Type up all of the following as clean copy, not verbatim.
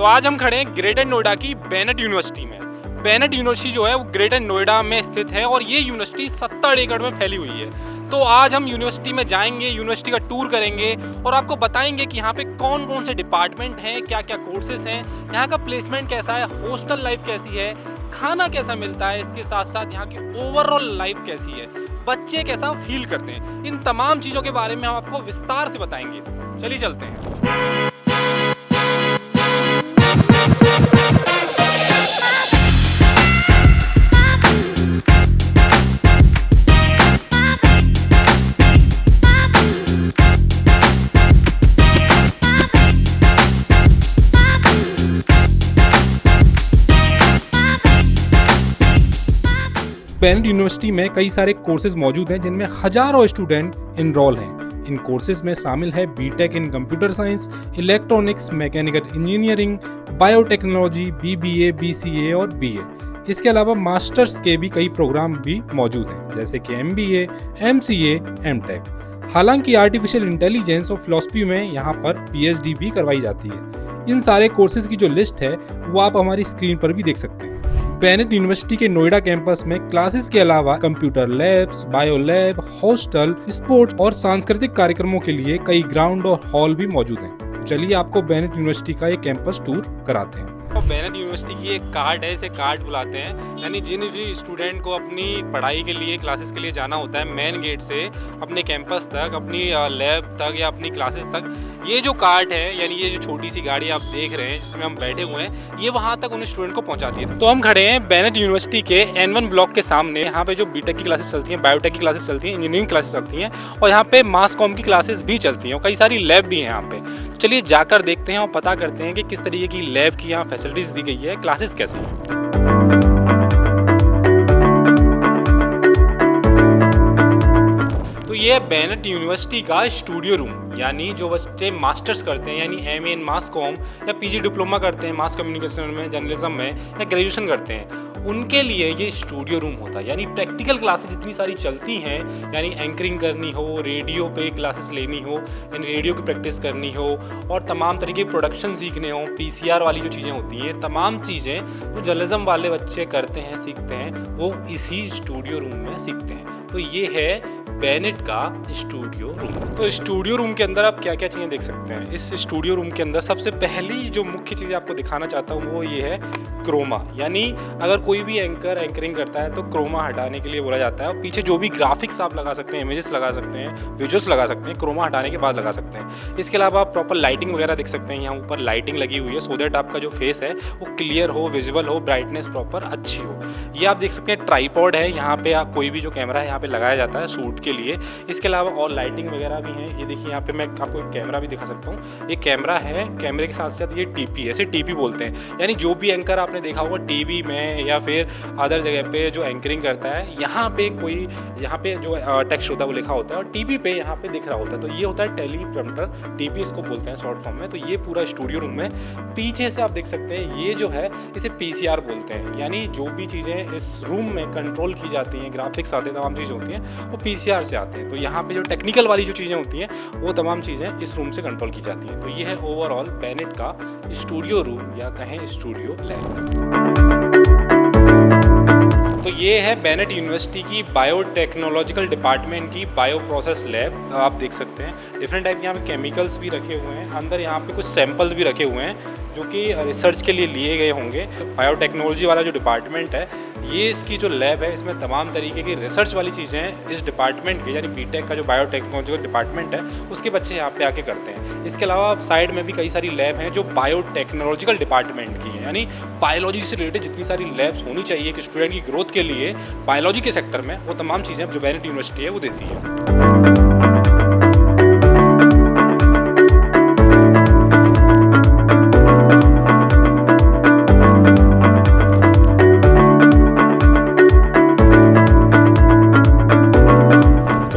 तो आज हम खड़े हैं ग्रेटर नोएडा की बेनेट यूनिवर्सिटी में। बेनेट यूनिवर्सिटी जो है वो ग्रेटर नोएडा में स्थित है और ये यूनिवर्सिटी 70 एकड़ में फैली हुई है। तो आज हम यूनिवर्सिटी में जाएंगे, यूनिवर्सिटी का टूर करेंगे और आपको बताएंगे कि यहाँ पे कौन कौन से डिपार्टमेंट हैं, क्या क्या कोर्सेज हैं, यहाँ का प्लेसमेंट कैसा है, हॉस्टल लाइफ कैसी है, खाना कैसा मिलता है, इसके साथ साथ यहाँ की ओवरऑल लाइफ कैसी है, बच्चे कैसा फील करते हैं। इन तमाम चीज़ों के बारे में हम आपको विस्तार से बताएंगे। चलिए चलते हैं। बेनेट यूनिवर्सिटी में कई सारे कोर्सेज मौजूद हैं जिनमें हजारों स्टूडेंट इनरोल हैं। इन कोर्सेज में शामिल है BTech in computer science, electronics, mechanical engineering, biotechnology, BBA, BCA और बीए। इसके अलावा मास्टर्स के भी कई प्रोग्राम भी मौजूद हैं जैसे कि एमबीए, एमसीए, एमटेक। हालांकि आर्टिफिशियल इंटेलिजेंस और फिलॉसफी में यहाँ पर पीएचडी भी करवाई जाती है। इन सारे कोर्सेज की जो लिस्ट है वो आप हमारी स्क्रीन पर भी देख सकते हैं। बेनेट यूनिवर्सिटी के नोएडा कैंपस में क्लासेस के अलावा computer labs, bio lab, hostel, sports और सांस्कृतिक कार्यक्रमों के लिए कई ग्राउंड और हॉल भी मौजूद हैं। चलिए आपको बेनेट यूनिवर्सिटी का एक कैंपस टूर कराते हैं। बेनेट यूनिवर्सिटी की एक कार्ड है, इसे कार्ड बुलाते हैं, यानी जिन भी स्टूडेंट को अपनी पढ़ाई के लिए, क्लासेस के लिए जाना होता है मेन गेट से अपने कैंपस तक, अपनी लैब तक या अपनी क्लासेस तक, ये जो कार्ड है यानी ये जो छोटी सी गाड़ी आप देख रहे हैं जिसमें हम बैठे हुए हैं, ये वहाँ तक उन स्टूडेंट को पहुँचाती है। तो हम खड़े हैं बेनेट यूनिवर्सिटी के N1 ब्लॉक के सामने। यहाँ पे जो बीटेक की क्लासेस चलती हैं, बायोटेक की क्लासेस चलती हैं, इंजीनियरिंग क्लासेस चलती हैं और यहाँ पे मास कॉम की क्लासेस भी चलती हैं और कई सारी लैब भी हैं यहाँ पे। चलिए जाकर देखते हैं और पता करते हैं कि किस तरीके की लैब की यहाँ फैसिलिटीज दी गई है, क्लासेस कैसे हैं। तो ये है बेनेट यूनिवर्सिटी का स्टूडियो रूम, यानी जो बच्चे मास्टर्स करते हैं यानी एमए इन मास कॉम या पीजी डिप्लोमा करते हैं मास कम्युनिकेशन में, जर्नलिज्म में या ग्रेजुएशन करते हैं, उनके लिए ये स्टूडियो रूम होता है। यानी प्रैक्टिकल क्लासेस जितनी सारी चलती हैं, यानी एंकरिंग करनी हो, रेडियो पे क्लासेस लेनी हो, यानी रेडियो की प्रैक्टिस करनी हो और तमाम तरीके के प्रोडक्शन सीखने हो, पीसीआर वाली जो चीज़ें होती हैं, तमाम चीज़ें जो जर्नलिज्म वाले बच्चे करते हैं, सीखते हैं, वो इसी स्टूडियो रूम में सीखते हैं। तो ये है बेनेट का स्टूडियो रूम। तो स्टूडियो रूम के अंदर आप क्या क्या चीज़ें देख सकते हैं। इस स्टूडियो रूम के अंदर सबसे पहली जो मुख्य चीज़ आपको दिखाना चाहता हूँ वो ये है क्रोमा। यानी अगर कोई भी एंकरिंग करता है तो क्रोमा हटाने के लिए बोला जाता है और पीछे जो भी ग्राफिक्स आप लगा सकते हैं, इमेजेस लगा सकते हैं, विजुअल्स लगा सकते हैं, क्रोमा हटाने के बाद लगा सकते हैं। इसके अलावा आप प्रॉपर लाइटिंग वगैरह देख सकते हैं। यहाँ ऊपर लाइटिंग लगी हुई है सो दैट आपका जो फेस है वो क्लियर हो, विजुअल हो, ब्राइटनेस प्रॉपर अच्छी हो। ये आप देख सकते हैं ट्राइपॉड है, यहाँ पे आप कोई भी जो कैमरा है यहाँ पे लगाया जाता है शूट के लिए। इसके अलावा और लाइटिंग वगैरह भी है। ये देखिए यहाँ पे मैं आपको एक कैमरा भी दिखा सकता हूँ। ये कैमरा है, कैमरे के साथ साथ ये टीपी है, इसे टीपी बोलते हैं। यानी जो भी एंकर आपने देखा होगा टीवी में या फिर अदर जगह पे जो एंकरिंग करता है, यहाँ पे जो टेक्स्ट होता है वो लिखा होता है और टीवी पे यहाँ पे दिख रहा होता है। तो ये होता है टेलीप्रॉम्प्टर, टीपी इसको बोलते हैं शॉर्ट फॉर्म में। तो ये पूरा स्टूडियो रूम में पीछे से आप देख सकते हैं, ये जो है इसे पीसीआर बोलते हैं। यानी जो भी चीज़ें इस रूम में कंट्रोल की जाती हैं, ग्राफिक्स आते हैं, तमाम चीज़ें होती हैं, वो पीसीआर से आते हैं। तो यहाँ पे जो टेक्निकल वाली जो चीज़ें होती हैं वो तमाम चीज़ें इस रूम से कंट्रोल की जाती हैं। तो ये है ओवरऑल बेनेट का स्टूडियो रूम या कहें स्टूडियो लैब। तो ये है बेनेट यूनिवर्सिटी की बायोटेक्नोलॉजिकल डिपार्टमेंट की बायो प्रोसेस लैब। आप देख सकते हैं डिफरेंट टाइप के यहाँ पे केमिकल्स भी रखे हुए हैं। अंदर यहाँ पे कुछ सैंपल्स भी रखे हुए हैं जो कि रिसर्च के लिए गए होंगे। बायोटेक्नोलॉजी वाला जो डिपार्टमेंट है, ये इसकी जो लैब है, इसमें तमाम तरीके की रिसर्च वाली चीज़ें इस डिपार्टमेंट के यानी बीटेक का जो बायोटेक्नोलॉजिकल डिपार्टमेंट है उसके बच्चे यहाँ पे आके करते हैं। इसके अलावा साइड में भी कई सारी लैब हैं जो बायोटेक्नोलॉजिकल डिपार्टमेंट की हैं, यानी बायोलॉजी से रिलेटेड जितनी सारी लैब्स होनी चाहिए कि स्टूडेंट की ग्रोथ के लिए बायोलॉजी के सेक्टर में, वो तमाम चीज़ें जो बेनेट यूनिवर्सिटी है वो देती है।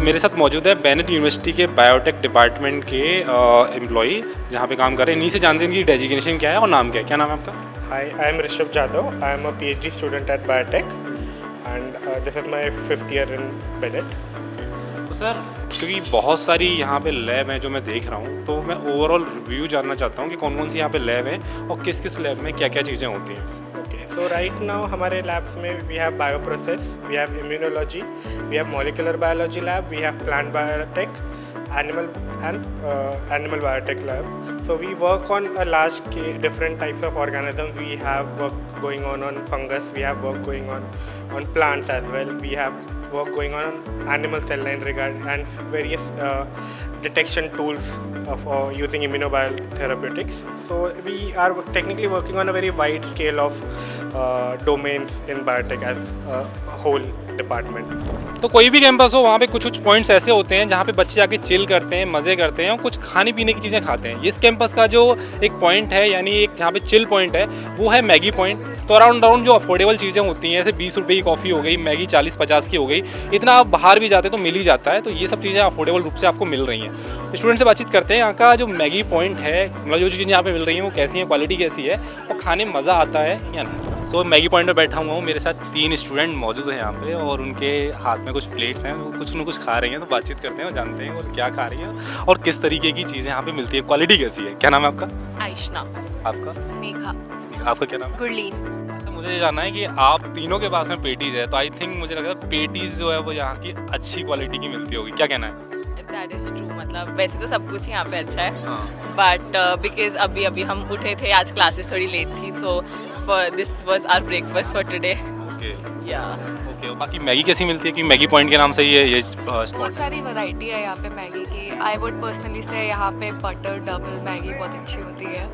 मेरे साथ मौजूद है बेनेट यूनिवर्सिटी के बायोटेक डिपार्टमेंट के एम्प्लॉई जहाँ पे काम कर रहे हैं। इन्हीं से जानते हैं कि डेजिग्नेशन क्या है और नाम क्या है। क्या नाम है आपका? Hi, I am Rishabh Jadhav. I am a PhD student at Biotech and this is my 5th year in Benet. Sir क्योंकि बहुत सारी यहाँ पे लैब हैं जो मैं देख रहा हूँ, तो मैं ओवरऑल रिव्यू जानना चाहता हूँ कि कौन कौन सी यहाँ पे लैब है और किस किस लैब में क्या क्या चीज़ें होती हैं। Okay, so right now हमारे labs में we have bioprocess, we have immunology, we have molecular biology lab, we have plant biotech, animal biotech lab. So we work on a large different types of organisms. We have work going on fungus, we have work going on plants as well. We have work going on animal cell line and various detection tools of using immunotherapeutics. So we are technically working on a very wide scale of domains in biotech as a whole department. तो कोई भी campus हो वहाँ पे कुछ कुछ points ऐसे होते हैं जहाँ पे बच्चे जाके चिल करते हैं, मज़े करते हैं और कुछ खाने पीने की चीज़ें खाते हैं। इस कैंपस का जो एक पॉइंट है यानी एक जहाँ पे चिल पॉइंट है वो है मैगी पॉइंट। तो अराउंड जो अफोर्डेबल चीज़ें होती हैं, जैसे 20 रुपये की कॉफ़ी हो गई, मैगी 40-50 की हो गई, इतना आप बाहर भी जाते हैं तो मिल ही जाता है। तो ये सब चीज़ें अफोर्डेबल रूप से आपको मिल रही हैं। स्टूडेंट से बातचीत करते हैं, यहाँ का जो मैगी पॉइंट है, मतलब जो चीज़ें यहाँ पे मिल रही हैं वो कैसी हैं, क्वालिटी कैसी है और खाने में मज़ा आता है या नहीं। सो मैगी पॉइंट पर बैठा हुआ हूँ, मेरे साथ 3 स्टूडेंट मौजूद हैं यहाँ पे और उनके हाथ में कुछ प्लेट्स हैं, वो कुछ न कुछ खा रही हैं। तो बातचीत करते हैं और जानते हैं वो क्या खा रही हैं और किस तरीके की चीज़ें यहाँ पे मिलती है, क्वालिटी कैसी है। क्या नाम है आपका? आइशना। आपका? मेघा। आपका क्या नाम है? गुरलीन। अच्छा, मुझे ये जानना है कि आप तीनों के पास में पेटीज़ है, तो आई थिंक मुझे लगता है पेटीज़ जो है वो यहाँ की अच्छी क्वालिटी की मिलती होगी। क्या कहना है? That is true. मतलब वैसे तो सब कुछ यहाँ पे अच्छा है, हाँ। बट बिकॉज अभी हम उठे थे, आज क्लासेस थोड़ी लेट थी, so this was our breakfast for today. Okay या ओके। बाकी मैगी कैसी मिलती है कि मैगी पॉइंट के नाम से ही है ये बहुत स्पॉट? सारी वैरायटी है यहाँ पे मैगी की। आई वुड पर्सनली से यहाँ पे बटर डबल मैगी बहुत अच्छी होती है,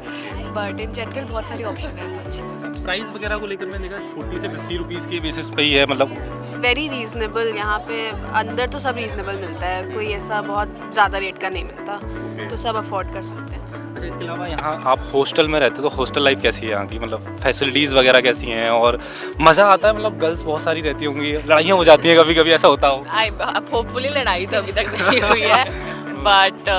बट इन जनरल बहुत सारी ऑप्शन है तो अच्छी। प्राइस वगैरह को लेकर मैंने देखा 40 से 50 रुपीज़ के बेसिस पे ही है, मतलब वेरी रीजनेबल। यहाँ पे अंदर तो सब रीजनेबल मिलता है, कोई ऐसा बहुत ज़्यादा रेट का नहीं मिलता, तो सब अफोर्ड कर सकते हैं। अच्छा, इसके अलावा यहाँ आप हॉस्टल में रहते हो तो हॉस्टल लाइफ कैसी है यहाँ की, मतलब फैसिलिटीज़ वगैरह कैसी हैं और मज़ा आता है? मतलब गर्ल्स बहुत सारी रहती होंगी, लड़ाइयाँ हो जाती हैं कभी कभी, ऐसा होता हो? अब होपफुली लड़ाई तो अभी तक नहीं हुई है, बट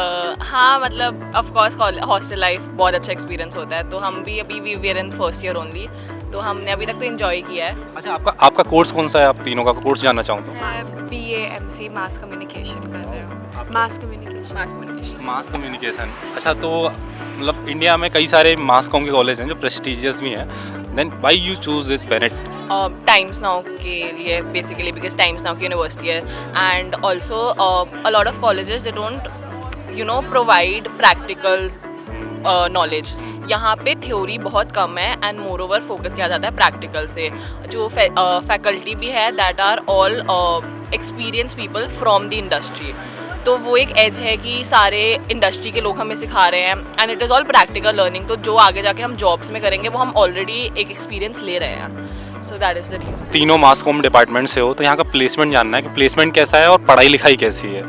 हाँ मतलब ऑफ कोर्स हॉस्टल लाइफ बहुत अच्छा एक्सपीरियंस होता है। तो हम भी अभी we in first year only, तो हमने अभी तक तो एंजॉय किया है। अच्छा, आपका कोर्स कौन सा है? आप तीनों का कोर्स जानना चाहूँ तो। मैं BA-MC मास कम्युनिकेशन कर रही हूँ। Mass communication. Mass communication. अच्छा, तो मतलब इंडिया में कई सारे मास कॉम के कॉलेज हैं जो प्रेस्टिजियस भी हैं, then why you choose this Bennett? Times Now के लिए बेसिकली, बिकॉज टाइम्स नाउ की यूनिवर्सिटी है, and also a lot of colleges they don't provide practical knowledge. यहाँ पे थ्योरी बहुत कम है एंड मोर ओवर फोकस किया जाता है प्रैक्टिकल से। जो फैकल्टी भी है that are all experience people from the industry, तो वो एक एज है कि सारे इंडस्ट्री के लोग हमें सिखा रहे हैं and it is all practical learning. तो जो आगे जाके हम जॉब्स में करेंगे वो हम ऑलरेडी एक एक्सपीरियंस ले रहे हैं, so that is the reason. तीनों मास कॉम डिपार्टमेंट से हो तो यहाँ का प्लेसमेंट जानना है कि प्लेसमेंट कैसा है और पढ़ाई लिखाई कैसी है?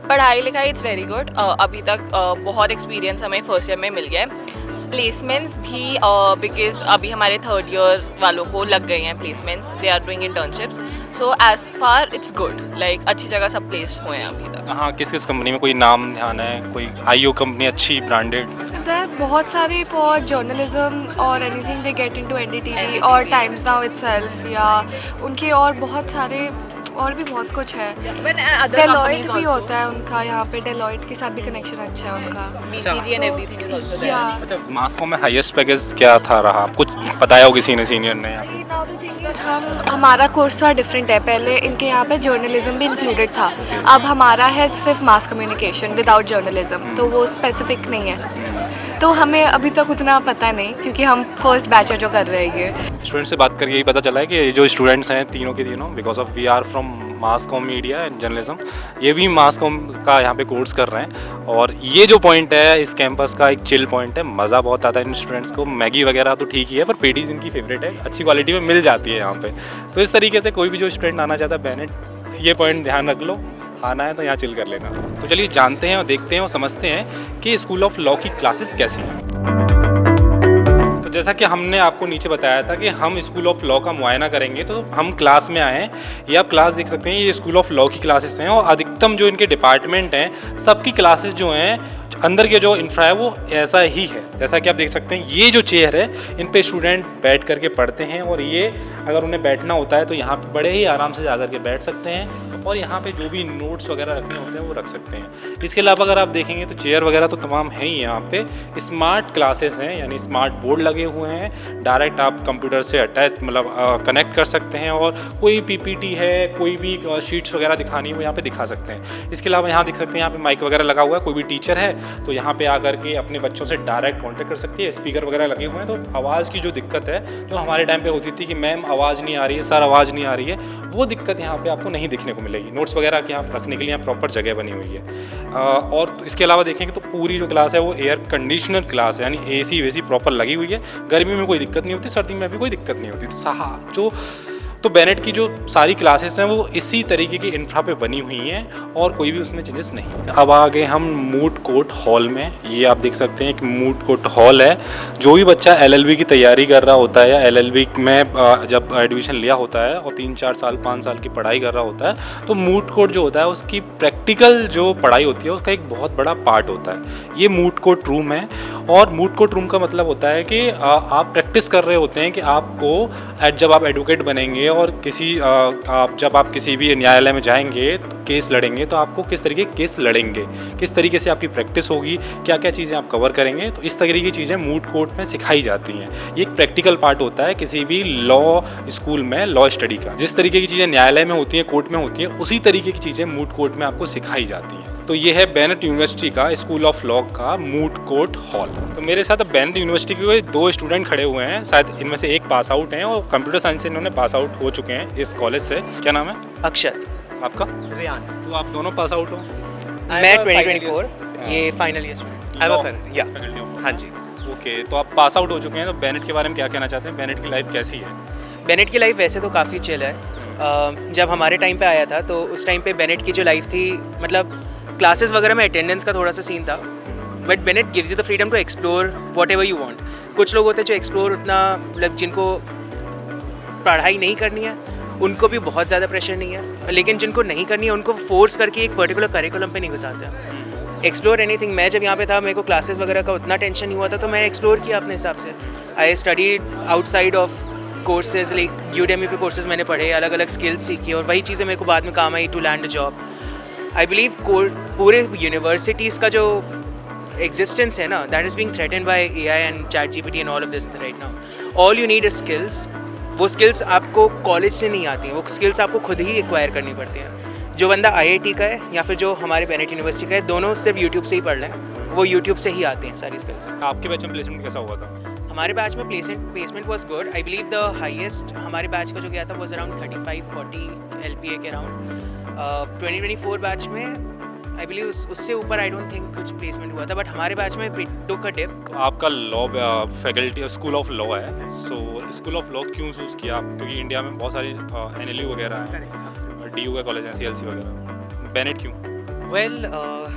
पढ़ाई लिखाई इट्स वेरी गुड। अभी तक बहुत एक्सपीरियंस हमें फर्स्ट ईयर में मिल गया है। प्लेसमेंट्स भी बिकॉज अभी हमारे थर्ड ईयर वालों को लग गए हैं placements, they are doing internships, so as far it's good. Like अच्छी जगह सब प्लेस हुए हैं अभी तक। हाँ, किस किस कंपनी में, कोई नाम ध्यान है? कोई IO कंपनी अच्छी ब्रांडेड? देयर बहुत सारे फॉर जर्नलिज्म और anything they get into NDTV और टाइम्स नाउ इटसेल्फ, या उनके और बहुत सारे और भी बहुत कुछ है। डेलॉइट भी होता है उनका, यहाँ पे डेलॉइट के साथ भी कनेक्शन अच्छा है उनका। BCG and everything is also there. अच्छा, मास कॉम में हाईएस्ट पैकेज क्या था रहा? कुछ बताया हो किसी ने, सीनियर ने? हमारा कोर्स थोड़ा डिफरेंट है। पहले इनके यहाँ पे जर्नलिज्म भी इंक्लूडेड था, अब हमारा है सिर्फ मास कम्युनिकेशन विदाउट जर्नलिज्म, तो वो स्पेसिफिक नहीं है। तो हमें अभी तक उतना पता नहीं क्योंकि हम फर्स्ट बैच जो कर रहे हैं। ये स्टूडेंट से बात करके यही पता चला है कि जो स्टूडेंट्स हैं तीनों के तीनों, because of we are from mass com media and journalism, ये भी मास कॉम का यहाँ पे कोर्स कर रहे हैं। और ये जो पॉइंट है इस कैंपस का एक चिल पॉइंट है, मज़ा बहुत आता है इन स्टूडेंट्स को। मैगी वगैरह तो ठीक ही है, पर पेटीज इनकी फेवरेट है, अच्छी क्वालिटी में मिल जाती है यहाँ पे। तो इस तरीके से कोई भी जो स्टूडेंट आना चाहता है बेनेट, ये पॉइंट ध्यान रख लो, आना है तो यहाँ चिल कर लेना। तो चलिए जानते हैं और देखते हैं और समझते हैं कि स्कूल ऑफ लॉ की क्लासेस कैसी हैं। तो जैसा कि हमने आपको नीचे बताया था कि हम स्कूल ऑफ लॉ का मुआयना करेंगे, तो हम क्लास में आए हैं। ये आप क्लास देख सकते हैं, ये स्कूल ऑफ लॉ की क्लासेस हैं और अधिकतम जो इनके डिपार्टमेंट हैं सबकी क्लासेस जो हैं अंदर के जो इंफ्रा है वो ऐसा ही है। जैसा कि आप देख सकते हैं ये जो चेयर है इन पे स्टूडेंट बैठ करके पढ़ते हैं और ये अगर उन्हें बैठना होता है तो यहाँ पे बड़े ही आराम से जा करके बैठ सकते हैं और यहाँ पे जो भी नोट्स वगैरह रखने होते हैं वो रख सकते हैं। इसके अलावा अगर आप देखेंगे तो चेयर वगैरह तो तमाम हैं ही। यहाँ पे स्मार्ट क्लासेस हैं, यानी स्मार्ट बोर्ड लगे हुए हैं, डायरेक्ट आप कंप्यूटर से अटैच मतलब कनेक्ट कर सकते हैं और कोई पीपीटी है, कोई भी शीट्स वगैरह दिखानी हो यहाँ पे दिखा सकते हैं। इसके अलावा यहाँ देख सकते हैं यहाँ पे माइक वगैरह लगा हुआ है, कोई भी टीचर है तो यहाँ पे आकर के अपने बच्चों से डायरेक्ट कॉन्टेक्ट कर सकती है। स्पीकर वगैरह लगे हुए हैं, तो आवाज़ की जो दिक्कत है जो हमारे टाइम पे होती थी कि मैम आवाज़ नहीं आ रही है, सर आवाज़ नहीं आ रही है, वो दिक्कत यहाँ पे आपको नहीं दिखने को मिलेगी। नोट्स वगैरह की यहाँ रखने के लिए यहाँ प्रॉपर जगह बनी हुई है। और इसके अलावा देखेंगे तो पूरी जो क्लास है वो एयर कंडीशनर क्लास है, यानी AC वेसी प्रॉपर लगी हुई है। गर्मी में कोई दिक्कत नहीं होती, सर्दी में भी कोई दिक्कत नहीं होती। तो बेनेट की जो सारी क्लासेस हैं वो इसी तरीके की इंफ्रा पे बनी हुई हैं और कोई भी उसमें चेंजेस नहीं। अब आ गए हम मूट कोर्ट हॉल में। ये आप देख सकते हैं कि मूट कोर्ट हॉल है। जो भी बच्चा LLB की तैयारी कर रहा होता है या LLB में जब एडमिशन लिया होता है और 3-4 साल 5 साल की पढ़ाई कर रहा होता है तो मूट कोर्ट जो होता है उसकी प्रैक्टिकल जो पढ़ाई होती है उसका एक बहुत बड़ा पार्ट होता है। ये मूट कोर्ट रूम है और मूट कोर्ट रूम का मतलब होता है कि आप प्रैक्टिस कर रहे होते हैं कि आपको जब आप एडवोकेट बनेंगे और जब आप किसी भी न्यायालय में जाएंगे तो केस लड़ेंगे तो आपको किस तरीके केस लड़ेंगे, किस तरीके से आपकी प्रैक्टिस होगी, क्या क्या चीज़ें आप कवर करेंगे, तो इस तरीके की चीज़ें मूट कोर्ट में सिखाई जाती हैं। ये एक प्रैक्टिकल पार्ट होता है किसी भी लॉ स्कूल में लॉ स्टडी का। जिस तरीके की चीज़ें न्यायालय में होती हैं, कोर्ट में होती हैं, उसी तरीके की चीज़ें मूट कोर्ट में आपको सिखाई जाती हैं। तो ये है बेनेट यूनिवर्सिटी का स्कूल ऑफ लॉ का मूट कोर्ट हॉल। तो मेरे साथ अब बेनेट यूनिवर्सिटी के 2 स्टूडेंट खड़े हुए हैं, शायद इनमें से एक पास आउट हैं और कंप्यूटर साइंस से इन्होंने पास आउट हो चुके हैं इस कॉलेज से। क्या नाम है? अक्षत। आपका? रियान। तो आप दोनों पास आउट हो? मैं 2024 ये final year student. I am a या हाँ जी। ओके, तो आप पास आउट हो चुके हैं, तो बेनेट के बारे में क्या कहना चाहते हैं? बेनेट की लाइफ कैसी है? बेनेट की लाइफ वैसे तो काफ़ी चिल है। जब हमारे टाइम पे आया था तो उस टाइम पे बेनेट की जो लाइफ थी, मतलब क्लासेस वगैरह में अटेंडेंस का थोड़ा सा सीन था, but Bennett gives you the freedom to explore whatever you want. कुछ लोग होते हैं जो एक्सप्लोर उतना, मतलब जिनको पढ़ाई नहीं करनी है उनको भी बहुत ज़्यादा प्रेशर नहीं है, लेकिन जिनको नहीं करनी है उनको फोर्स करके एक पर्टिकुलर करिकुलम पे नहीं घुसाते हैं। Explore anything. मैं जब यहाँ पे था मेरे को क्लासेस वगैरह का उतना टेंशन नहीं हुआ था, तो मैंने एक्सप्लोर किया अपने हिसाब से। I study outside of courses, like Udemy पे कोर्सेज मैंने पढ़े, अलग अलग स्किल्स सीखी और वही चीज़ें मेरे को बाद में काम I to land a job. I believe पूरे यूनिवर्सिटीज़ का जो एग्जिस्टेंस है ना, that is being threatened by AI and ChatGPT and all of this right now. All you need is skills. वो स्किल्स आपको कॉलेज से नहीं आती हैं, वो स्किल्स आपको खुद ही एक्वायर करनी पड़ती हैं। जो बंदा IIT का है या फिर जो हमारे बेनेट यूनिवर्सिटी का है, दोनों सिर्फ यूट्यूब से ही पढ़ लें, वो यूट्यूब से ही आते हैं सारी स्किल्स। आपके बैच में प्लेसमेंट कैसा हुआ था? हमारे बैच में placement was good. I believe the highest हमारे बैच का जो गया था वाज अराउंड 35-40 LPA के अराउंड। 2024 बैच में आई बिलीव उससे ऊपर आई डोंट थिंक कुछ प्लेसमेंट हुआ था, बट हमारे बैच में टुक अ डिप। आपका law faculty school of law है, सो स्कूल ऑफ लॉ क्यों चूज़ किया आप? क्योंकि इंडिया में बहुत सारी NLU वगैरह हैं, DU का कॉलेज है, CLC वगैरह, बेनेट क्यों? Well,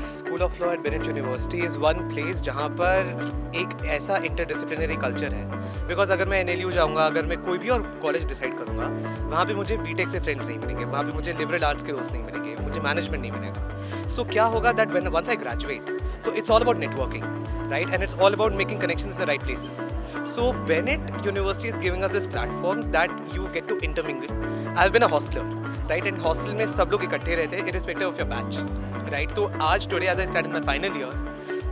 school of law at Bennett university is one place जहाँ पर एक ऐसा इंटरडिसिप्लिनरी कल्चर है। बिकॉज अगर मैं NLU जाऊँगा, अगर मैं कोई भी और कॉलेज डिसाइड करूँगा, वहाँ पे मुझे BTech से फ्रेंड्स नहीं मिलेंगे, वहाँ पे मुझे लिबरल आर्ट्स के दोस्त नहीं मिलेंगे, मुझे मैनेजमेंट नहीं मिलेगा। सो क्या होगा that when once I graduate, so it's all about networking, right? And it's all about making connections in the right places. So Bennett University is giving us this platform that you get to intermingle. I've been a hostler, right? And hostel में सब लोग इकट्ठे रहते हैं irrespective of your batch, right? तो आज today as I start in my final year,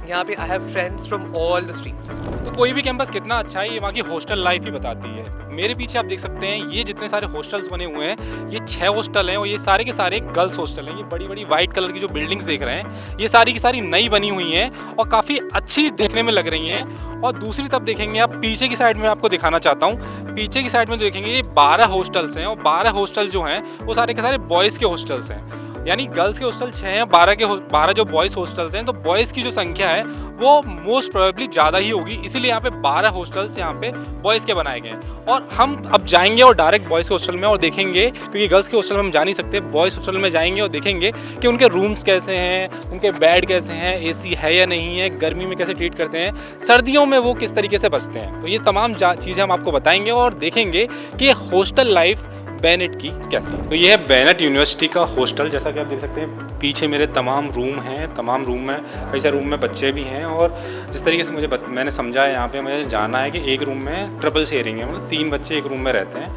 यहाँ पे I have friends from all the streams. तो कोई भी कैंपस कितना अच्छा है ये वहाँ की हॉस्टल लाइफ ही बताती है। मेरे पीछे आप देख सकते हैं ये जितने सारे हॉस्टल्स बने हुए हैं, ये 6 हॉस्टल हैं और ये सारे के सारे गर्ल्स हॉस्टल हैं। ये बड़ी बड़ी वाइट कलर की जो बिल्डिंग्स देख रहे हैं, ये सारी की सारी नई बनी हुई हैं और काफ़ी अच्छी देखने में लग रही हैं। और दूसरी तरफ देखेंगे आप पीछे की साइड में, आपको दिखाना चाहता हूँ, पीछे की साइड में देखेंगे ये 12 हॉस्टल्स हैं और 12 हॉस्टल जो हैं वो सारे के सारे बॉयज़ के हॉस्टल्स हैं। यानी गर्ल्स के हॉस्टल 6 हैं, 12 जो बॉयज़ हॉस्टल्स हैं, तो बॉयज़ की जो संख्या है वो मोस्ट प्रोबेबली ज़्यादा ही होगी, इसीलिए यहाँ पे 12 हॉस्टल्स यहाँ पे बॉयज़ के बनाए गए हैं। और हम अब जाएंगे और डायरेक्ट बॉयज़ के हॉस्टल में और देखेंगे, क्योंकि गर्ल्स के हॉस्टल में हम जा नहीं सकते, बॉयज़ हॉस्टल में जाएंगे और देखेंगे कि उनके रूम्स कैसे हैं, उनके बेड कैसे हैं, एसी है या नहीं है, गर्मी में कैसे ट्रीट करते हैं, सर्दियों में वो किस तरीके से बचते हैं। तो ये तमाम चीज़ें हम आपको बताएंगे और देखेंगे कि हॉस्टल लाइफ बेनेट की कैसी है। तो ये है बेनेट यूनिवर्सिटी का हॉस्टल, जैसा कि आप देख सकते हैं पीछे मेरे तमाम रूम हैं, तमाम रूम में कई सारे रूम में बच्चे भी हैं। और जिस तरीके से मैंने समझा है, यहाँ पे मुझे जाना है कि एक रूम में ट्रिपल शेयरिंग है, मतलब 3 बच्चे एक रूम में रहते हैं।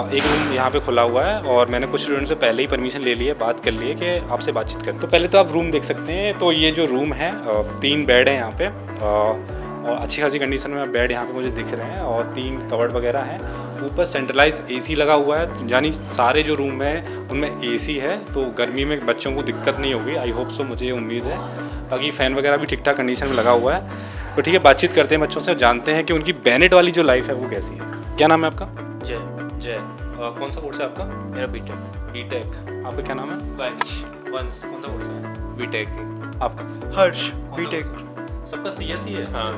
एक रूम यहाँ पे खुला हुआ है और मैंने कुछ स्टूडेंट से पहले ही परमिशन ले ली है, बात कर ली है कि आपसे बातचीत करें। तो पहले तो आप रूम देख सकते हैं। तो ये जो रूम है 3 बेड हैं यहाँ पे और अच्छी खासी कंडीशन में बेड यहाँ पे मुझे दिख रहे हैं और 3 कवर्ड वगैरह हैं। ऊपर सेंट्रलाइज एसी लगा हुआ है, यानी सारे जो रूम हैं उनमें एसी है, तो गर्मी में बच्चों को दिक्कत नहीं होगी। आई होप सो, मुझे उम्मीद है। बाकी फ़ैन वगैरह भी ठीक ठाक कंडीशन में लगा हुआ है। तो ठीक है, बातचीत करते हैं बच्चों से, जानते हैं कि उनकी बेनेट वाली जो लाइफ है वो कैसी है। क्या नाम है आपका? जय। कौन सा कोर्स है आपका? मेरा बीटेक। आपका क्या नाम है? वंश। कौन सा कोर्स है? बीटेक। आपका? हर्ष बीटेक। सबका सीएसई है? हाँ।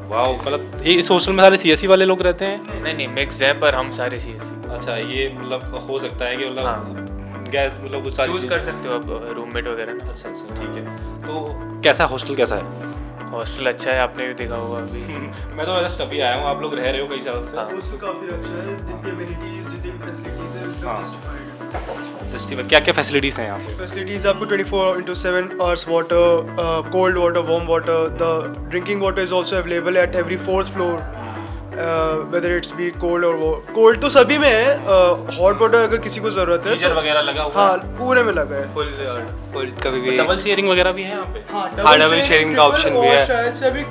वाह, मतलब इस हॉस्टल में सारे सीएसई वाले लोग रहते हैं? नहीं मिक्स्ड है, पर हम सारे सीएसई। अच्छा, ये मतलब हो सकता है कि मतलब हाँ। गैस मतलब कुछ सारी चूज कर सकते हो आप रूममेट वगैरह ना। अच्छा, ठीक है। तो कैसा हॉस्टल कैसा है? हॉस्टल अच्छा है, आपने भी देखा होगा अभी। मैं तो जस्ट अभी आया हूँ, आप लोग रह रहे हो कई सालों से। हाँ। हॉस्टल काफ़ी अच्छा है, जितनी एमिनिटीज़ जितनी भी फैसिलिटीज़ है एकदम हाँ। जस्टिफाइड है। क्या क्या फैसिलिटीज़ हैं यहाँ पे? फैसिलिटीज़ आपको 24/7 hours water, cold water, warm water, the drinking water is also available at every 4th floor, whether it's be cold और कोल्ड तो सभी में है, हॉट वाटर अगर किसी को ज़रूरत है गीजर तो वगैरह लगा हुआ हाँ पूरे में लगा है। फुल कभी भी डबल शेयरिंग वगैरह भी है यहाँ पे? हाँ, डबल शेयरिंग का ऑप्शन भी है। शायद से अभी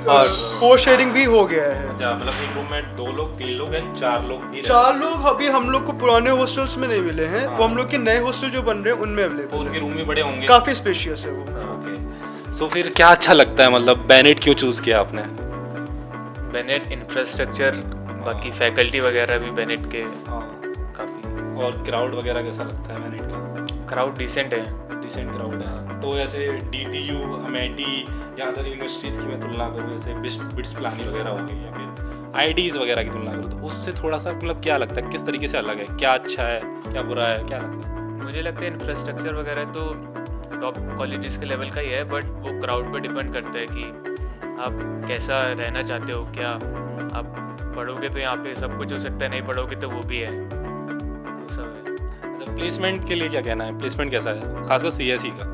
4 शेयरिंग भी हो गया है। अच्छा, मतलब एक रूम में 2 लोग, 3 लोग या 4 लोग भी रह 4 लोग अभी हम लोग को पुराने हॉस्टल्स में नहीं मिले हैं, वो हम लोग के नए हॉस्टल जो बन रहे हैं उनमें सकते हैं? अवेलेबल उनके रूम भी बड़े होंगे? काफ़ी स्पेशियस है वो। ओके। सो फिर क्या अच्छा लगता है, मतलब बेनेट क्यों चूज़ किया आपने? बेनेट इंफ्रास्ट्रक्चर, बाकी फैकल्टी वगैरह भी बेनेट के काफ़ी। और क्राउड वगैरह कैसा लगता है बेनेट का? क्राउड डिसेंट है। डिसेंट क्राउड है। तो ऐसे DTU, अमेटी या अदर यूनिवर्सिटीज़ की मैं तुलना करूँ, जैसे बिट्स प्लानी वगैरह हो गई या फिर IDs वगैरह की तुलना करूँ, तो उससे थोड़ा सा मतलब क्या लगता है, किस तरीके से अलग है? क्या अच्छा है, क्या बुरा है, क्या लगता है? मुझे लगता है इंफ्रास्ट्रक्चर वगैरह तो टॉप कॉलेजेस के लेवल का ही है, बट वो क्राउड पे डिपेंड करता है कि आप कैसा रहना चाहते हो। क्या आप पढ़ोगे तो यहाँ पे सब कुछ हो सकता है, नहीं पढ़ोगे तो वो भी है, वो सब है। अच्छा, प्लेसमेंट के लिए क्या कहना है? प्लेसमेंट कैसा है, खासकर CSE का?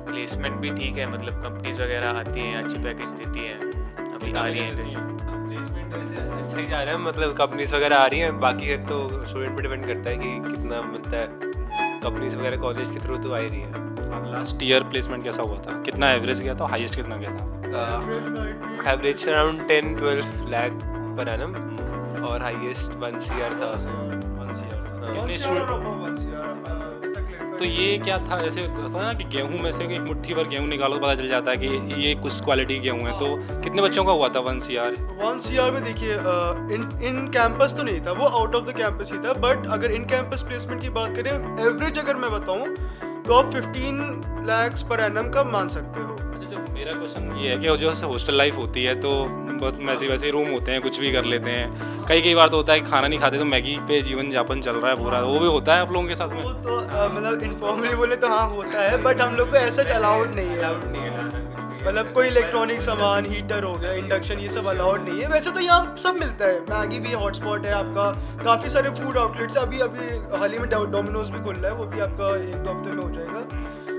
प्लेसमेंट भी ठीक है, मतलब कंपनीज वगैरह आती हैं, अच्छी पैकेज देती हैं, अभी आ रही हैं। प्लेसमेंट वैसे अच्छा ही जा रहा है, मतलब कंपनीज वगैरह आ रही हैं, बाकी है तो स्टूडेंट पे डिपेंड करता है कि कितना मिलता है। कंपनीज वगैरह कॉलेज के थ्रू तो आ ही रही है। लास्ट ईयर प्लेसमेंट कैसा हुआ था? कितना एवरेज गया था, हाईएस्ट कितना गया था? Average around 10-12 lakh per annum और हाईएस्ट 1 CR था। कितने तो ये क्या था, ऐसे होता है ना कि गेहूं में से एक मुट्ठी भर गेहूं निकालो तो पता चल जाता है कि ये कुछ क्वालिटी गेहूं है। तो कितने बच्चों का हुआ था 1 CR? 1 CR में देखिए इन कैंपस तो नहीं था, वो आउट ऑफ द कैंपस ही था, बट अगर इन कैंपस प्लेसमेंट की बात करें, एवरेज अगर मैं बताऊं तो आप 15 lakhs पर एनम का मान सकते हो। अच्छा, जो मेरा क्वेश्चन ये है कि जो हॉस्टल लाइफ होती है तो बस वैसे रूम होते हैं, कुछ भी कर लेते हैं। कई बार तो होता है कि खाना नहीं खाते तो मैगी पे जीवन यापन चल रहा है पूरा, वो भी होता है आप लोगों के साथ में? वो तो मतलब इनफॉर्मली बोले तो हाँ होता है, बट हम लोग को ऐसा अलाउड नहीं है। मतलब कोई इलेक्ट्रॉनिक सामान, हीटर हो गया, इंडक्शन, ये सब अलाउड नहीं है। वैसे तो यहाँ सब मिलता है, मैगी भी हॉटस्पॉट है आपका, काफ़ी सारे फूड आउटलेट्स। अभी हाल ही में डोमिनोज भी खुल रहा है, वो भी आपका 1-2 हफ्ते में हो जाएगा।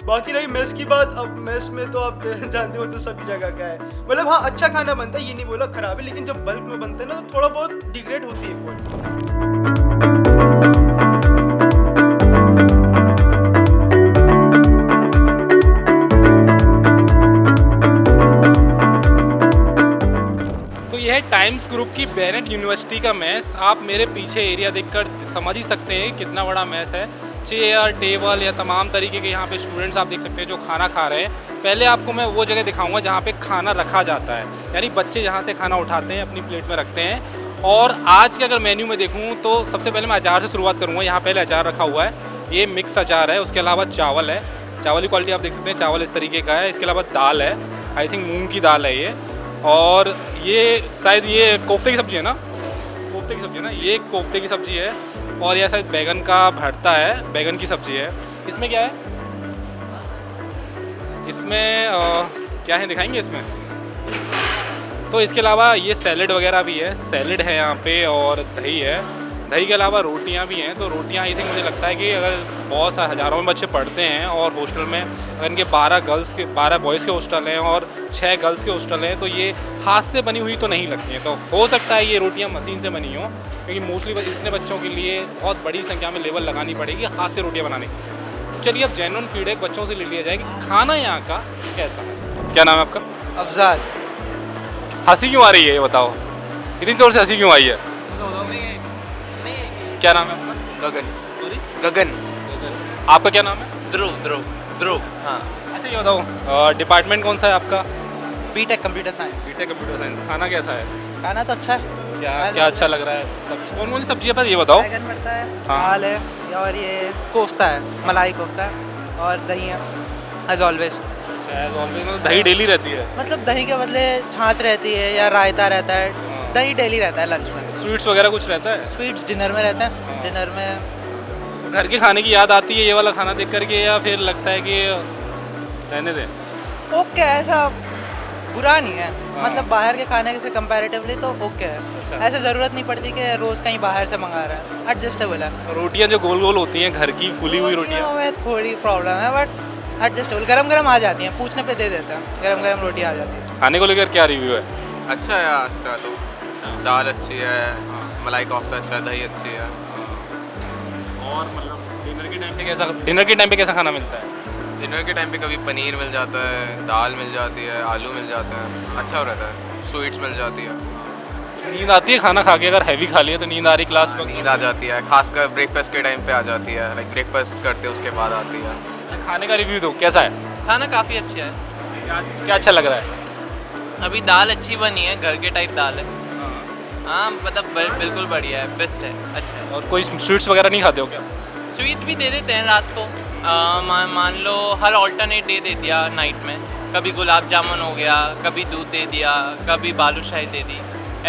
बाकी रही मेस की बात, अब मेस में तो आप जानते हो तो सभी जगह का है। मतलब हाँ अच्छा खाना बनता है, ये नहीं बोला खराब है, लेकिन जब बल्क में बनता है ना तो थोड़ा बहुत डिग्रेड होती है क्वालिटी। यह है टाइम्स ग्रुप की बेनेट यूनिवर्सिटी का मेस। आप मेरे पीछे एरिया देखकर समझ ही सकते हैं कितना बड़ा मेस है। चेयर, टेबल या तमाम तरीके के यहाँ पे स्टूडेंट्स आप देख सकते हैं जो खाना खा रहे हैं। पहले आपको मैं वो जगह दिखाऊंगा जहाँ पे खाना रखा जाता है, यानी बच्चे यहाँ से खाना उठाते हैं, अपनी प्लेट में रखते हैं। और आज के अगर मेन्यू में देखूँ तो सबसे पहले मैं अचार से शुरुआत करूँगा। यहाँ पहले अचार रखा हुआ है, ये मिक्स अचार है, उसके अलावा चावल है, चावल की क्वालिटी आप देख सकते हैं, चावल इस तरीके का है। इसके अलावा दाल है, आई थिंक मूंग की दाल है ये, और ये शायद ये कोफ्ते की सब्ज़ी है ना, कोफ्ते की सब्ज़ी है ना, ये कोफ्ते की सब्ज़ी है। और यह शायद बैगन का भरता है, बैगन की सब्ज़ी है। इसमें क्या है, इसमें क्या है दिखाएंगे इसमें। तो इसके अलावा ये सैलेड वगैरह भी है, सैलेड है यहाँ पे, और दही है। दही के अलावा रोटियाँ भी हैं। तो रोटियाँ आई थिंक मुझे लगता है कि अगर बहुत सारे हज़ारों में बच्चे पढ़ते हैं और हॉस्टल में अगर इनके 12 बॉयज़ के हॉस्टल हैं और 6 गर्ल्स के हॉस्टल हैं, तो ये हाथ से बनी हुई तो नहीं लगती हैं। तो हो सकता है ये रोटियाँ मशीन से बनी हों, क्योंकि मोस्टली इतने बच्चों के लिए बहुत बड़ी संख्या में लेबर लगानी पड़ेगी हाथ से रोटियाँ बनाने की। तो चलिए अब जेन्युइन फीडबैक बच्चों से ले लिया जाए कि खाना यहाँ का कैसा है। क्या नाम है आपका? अफजाल। हंसी क्यों आ रही है ये बताओ, इतनी जोर से हंसी क्यों आई है? क्या नाम है आपका? गगन। गगन। आपका क्या नाम है? ध्रुव। ध्रुव। ध्रुव। हाँ। अच्छा ये बताओ, डिपार्टमेंट कौन सा है आपका? BTech computer science. BTech computer science. खाना कैसा है? खाना तो अच्छा है। क्या अच्छा लग रहा है? सब्जी कौन कौन सी सब्जी है पर ये बताओ। बैगन भरता है, हाँ। दाल है, और ये कोफ्ता है, मलाई कोफ्ता है, और दही है एज ऑलवेज। दही डेली रहती है? मतलब दही के बदले छाछ रहती है या रायता रहता है। दही डेली रहता है लंच में। स्वीट्स वगैरह कुछ रहता है? स्वीट्स डिनर में रहता है। डिनर में घर के खाने की याद आती है ये वाला खाना देख करके, या फिर लगता है कि रहने दें? ओके, ऐसा बुरा नहीं है। मतलब बाहर के खाने से कंपैरेटिवली तो ओके है। अच्छा। ऐसे ज़रूरत नहीं पड़ती कि रोज़ कहीं बाहर से मंगा रहा है, एडजस्टेबल है। रोटियाँ जो गोल गोल होती हैं घर की फूली हुई रोटियाँ, में थोड़ी प्रॉब्लम है, बट एडजस्टेबल। गरम गरम आ जाती हैं, पूछने पे दे देते हैं, गरम गरम रोटी आ जाती है। खाने को लेकर क्या रिव्यू है? अच्छा है अच्छा, तो दाल अच्छी है, मलाई कोफ्ता अच्छा है, दही अच्छी है। और मतलब डिनर के टाइम पे कैसा खाना मिलता है? डिनर के टाइम पे कभी पनीर मिल जाता है, दाल मिल जाती है, आलू मिल जाते हैं, अच्छा रहता है, स्वीट्स मिल जाती है। नींद आती है खाना खा के? अगर हैवी खा लिया तो नींद आ रही क्लास में? नींद आ जाती है, खासकर ब्रेकफास्ट के टाइम पे आ जाती है। लाइक ब्रेकफास्ट करते उसके बाद आती है। खाने का रिव्यू दो, कैसा है? खाना काफ़ी अच्छा है। क्या अच्छा लग रहा है? अभी दाल अच्छी बनी है, घर के टाइप दाल है। हाँ मतलब बिल्कुल बढ़िया है, बेस्ट है, अच्छा है। और कोई स्वीट्स वगैरह नहीं खाते हो क्या? स्वीट्स भी दे देते हैं रात को। मान लो हर ऑल्टरनेट डे दे दिया नाइट में, कभी गुलाब जामुन हो गया, कभी दूध दे दिया, कभी बालूशाही दे दी।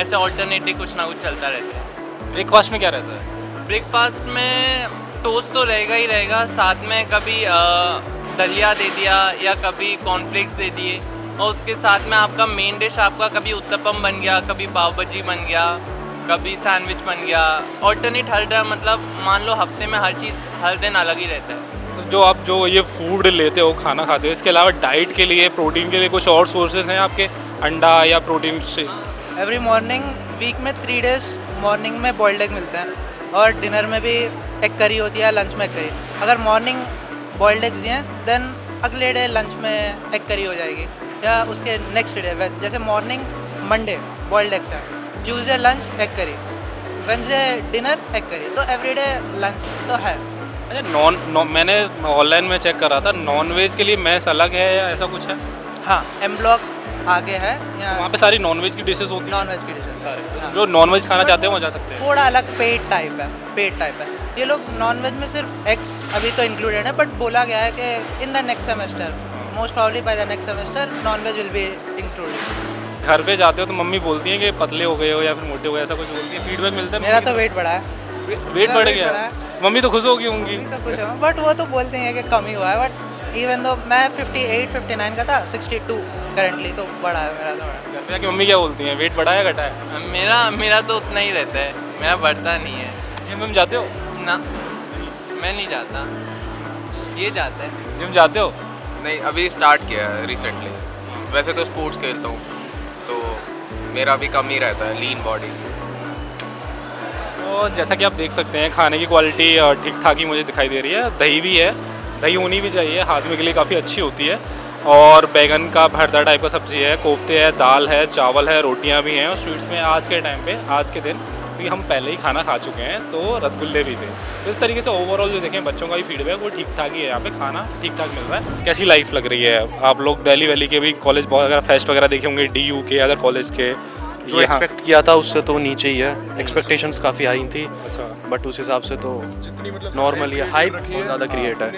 ऐसे ऑल्टरनेट डे कुछ ना कुछ चलता रहता है। ब्रेकफास्ट में क्या रहता है? ब्रेकफास्ट में टोस्ट तो रहेगा ही रहेगा, साथ में कभी दलिया दे दिया या कभी कॉर्नफ्लेक्स दे दिए, और उसके साथ में आपका मेन डिश आपका कभी उत्तपम बन गया, कभी पाव भाजी बन गया, कभी सैंडविच बन गया। ऑल्टरनेट हर मतलब मान लो हफ्ते में हर चीज़ हर दिन अलग ही रहता है। तो जो आप जो ये फूड लेते हो, खाना खाते हो, इसके अलावा डाइट के लिए, प्रोटीन के लिए कुछ और सोर्सेज हैं आपके? अंडा या प्रोटीन से? एवरी मॉर्निंग वीक में 3 डेज मॉर्निंग में बॉइल्ड एग मिलते हैं, और डिनर में भी एग करी होती है, लंच में एग करी। अगर मॉर्निंग बॉइल्ड एग्स हैं देन अगले डे लंच में एग करी हो जाएगी, या उसके नेक्स्ट डे जैसे मॉर्निंग मंडे बॉइल्ड एग्स हैं, Tuesday lunch egg curry, Wednesday dinner egg curry. तो एवरीडे लंच तो है। अच्छा, मैंने ऑनलाइन में चेक करा था, नॉन वेज के लिए मैस अलग है या ऐसा कुछ है? हाँ, एम ब्लॉक आगे है, वहाँ पे सारी नॉन वेज की डिशेस होती हैं? नॉन वेज की डिशेस सारे। जो नॉन वेज खाना चाहते हैं वो जा सकते हैं? थोड़ा अलग पेड टाइप है, पेड टाइप है। ये लोग नॉन वेज में सिर्फ एग्स अभी तो इंक्लूडेड है, बट बोला गया है कि in the next semester, most probably by the next semester, non veg will be included. घर पे जाते हो तो मम्मी बोलती हैं कि पतले हो गए हो या फिर मोटे हो गए, ऐसा कुछ बोलती है? फीडबैक मिलता है? मेरा तो वेट बढ़ा है। वेट बढ़ गया? मम्मी तो खुश होगी होंगी? तो खुश हूँ, बट वो तो बोलते हैं कि कम ही हुआ है। बट इवन दो मैं 58-59 का था, 62 करंटली, तो बढ़ा है मेरा तो। बढ़ा। घर पे आके मम्मी क्या बोलती हैं, वेट बढ़ा है घटा है? मेरा तो उतना ही रहता है, मेरा बढ़ता नहीं है। जिम में जाते हो? ना, मैं नहीं जाता, ये जाता है। जिम जाते हो? नहीं, अभी स्टार्ट किया है रिसेंटली। वैसे तो स्पोर्ट्स खेलता हूँ, तो मेरा भी कम ही रहता है, लीन बॉडी। तो जैसा कि आप देख सकते हैं खाने की क्वालिटी ठीक ठाक ही मुझे दिखाई दे रही है। दही भी है, दही होनी भी चाहिए, हाजमे के लिए काफ़ी अच्छी होती है। और बैगन का भरता टाइप का सब्ज़ी है, कोफ्ते है, दाल है, चावल है, रोटियां भी हैं। और स्वीट्स में आज के टाइम पे, आज के दिन, क्योंकि हम पहले ही खाना खा चुके हैं, तो रसगुल्ले भी थे। तो इस तरीके से ओवरऑल जो देखें बच्चों का भी फीडबैक वो ठीक ठाक ही है, यहाँ पे खाना ठीक ठाक मिल रहा है। कैसी लाइफ लग रही है? आप लोग दिल्ली वैली के भी कॉलेज बहुत अगर फेस्ट वगैरह देखे होंगे, DU के अदर कॉलेज के, जो एक्सपेक्ट किया था उससे तो नीचे ही है। एक्सपेक्टेशंस काफ़ी हाई थी। अच्छा। बट उस हिसाब से तो नॉर्मल ही है, हाइप बहुत ज़्यादा क्रिएट है।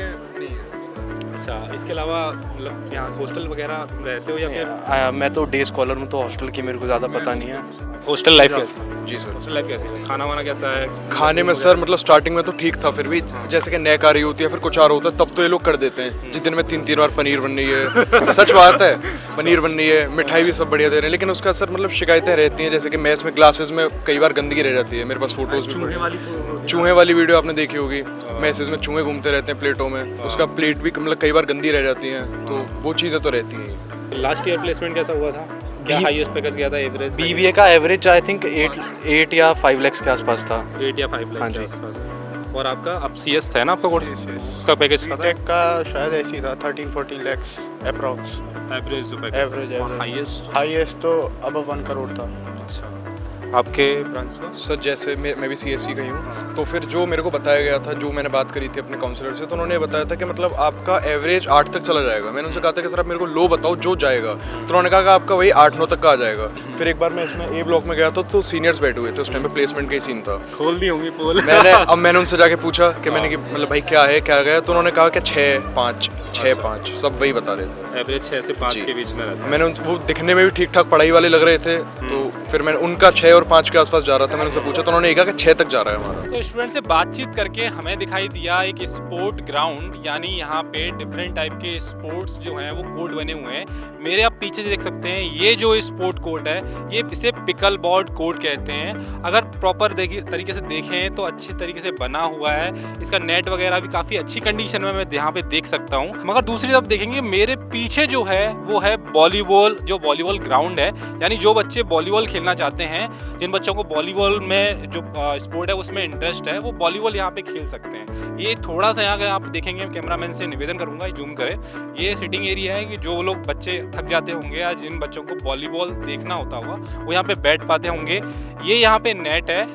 अच्छा, इसके अलावा मतलब यहाँ हॉस्टल वगैरह रहते हो या फिर? मैं तो डे स्कॉलर हूँ, तो हॉस्टल की मेरे को ज़्यादा पता नहीं है। हॉस्टल लाइफ कैसी? जी सर। हॉस्टल लाइफ कैसी है? खाना वाना कैसा है? खाने में सर मतलब स्टार्टिंग में तो ठीक था, फिर भी जैसे कि नेक आ रही होती है फिर कुछ आ रहा होता है, तब तो ये लोग कर देते हैं। जिस दिन में 3 बार पनीर बन रही है, सच बात है, पनीर बन रही है, मिठाई भी सब बढ़िया दे रहे हैं, लेकिन उसका सर मतलब शिकायतें रहती हैं, जैसे कि मैस में ग्लासेस में कई बार गंदगी रह जाती है। मेरे पास फोटोज भी, चूहे वाली वीडियो आपने देखी होगी, मैसेज में चूहे घूमते रहते हैं प्लेटों में, उसका प्लेट भी मतलब कई बार गंदी रह जाती है, तो वो चीज़ें तो रहती हैं। लास्ट ईयर प्लेसमेंट कैसा हुआ था? क्या हाईएस्ट पैकेज गया था एवरेज? BBA का एवरेज आई थिंक 8 या 5 लाख के आसपास था। 8 या 5 लाख के आसपास। और आपका अब CS था ना आपका कोर्स? उसका पैकेज था? टेक का शायद ऐसी था 13-14 लाख अप्रॉक्स एवरेज जो पैकेज। एवरेज हाईएस्ट तो अब 1 करोड़ था। अच्छा, आपके ब्रांच का? सर जैसे मैं भी CSE का ही हूँ, तो फिर जो मेरे को बताया गया था, जो मैंने बात करी थी अपने काउंसलर से, तो उन्होंने बताया था कि मतलब आपका एवरेज 8 तक चला जाएगा। मैंने उनसे कहा था कि सर आप मेरे को लो बताओ जो जाएगा, तो उन्होंने कहा कि आपका वही 8-9 तक का आ जाएगा। फिर एक बार मैं इसमें A ब्लॉक में गया था, तो सीनियर्स बैठे हुए थे, उस टाइम पे प्लेसमेंट का ही सीन था। खोल दी होंगी पोल। मैंने उनसे जाके पूछा कि मैंने कि मतलब भाई क्या है क्या गया, तो उन्होंने कहा कि 6-5 सब वही बता रहे थे। एवरेज 6 से 5 के बीच में रहता है। मैंने वो दिखने में भी ठीक ठाक पढ़ाई वाले लग रहे थे, तो फिर मैंने उनका 6 और 5 के आसपास जा रहा था, मैंने उनसे पूछा तो उन्होंने कहा कि 6 तक जा रहा है हमारा। तो स्टूडेंट से बातचीत करके हमें दिखाई दिया एक स्पोर्ट ग्राउंड, यानी यहाँ पे डिफरेंट टाइप के स्पोर्ट्स जो हैं वो कोर्ट बने हुए हैं। मेरे आप पीछे देख सकते हैं, ये जो स्पोर्ट कोर्ट है ये इसे पिकल बोर्ड कोर्ट कहते हैं। अगर प्रॉपर तरीके से देखें तो अच्छी तरीके से बना हुआ है, इसका नेट वगैरह भी काफ़ी अच्छी कंडीशन में मैं यहाँ पे देख सकता हूँ। मगर दूसरी तरफ देखेंगे मेरे पीछे जो है वो है वॉलीबॉल, जो वॉलीबॉल ग्राउंड है, यानी जो बच्चे वॉलीबॉल खेलना चाहते हैं, जिन बच्चों को वॉलीबॉल में जो स्पोर्ट है उसमें इंटरेस्ट है, वो वॉलीबॉल यहाँ पे खेल सकते हैं। ये थोड़ा सा यहाँ आप देखेंगे, कैमरामैन से निवेदन करूँगा जूम करे, ये सिटिंग एरिया है कि जो लोग बच्चे थक जाते होंगे या जिन बच्चों को वॉलीबॉल देखना होता होगा वो यहाँ पे बैठ पाते होंगे। ये यहाँ पे नेट है,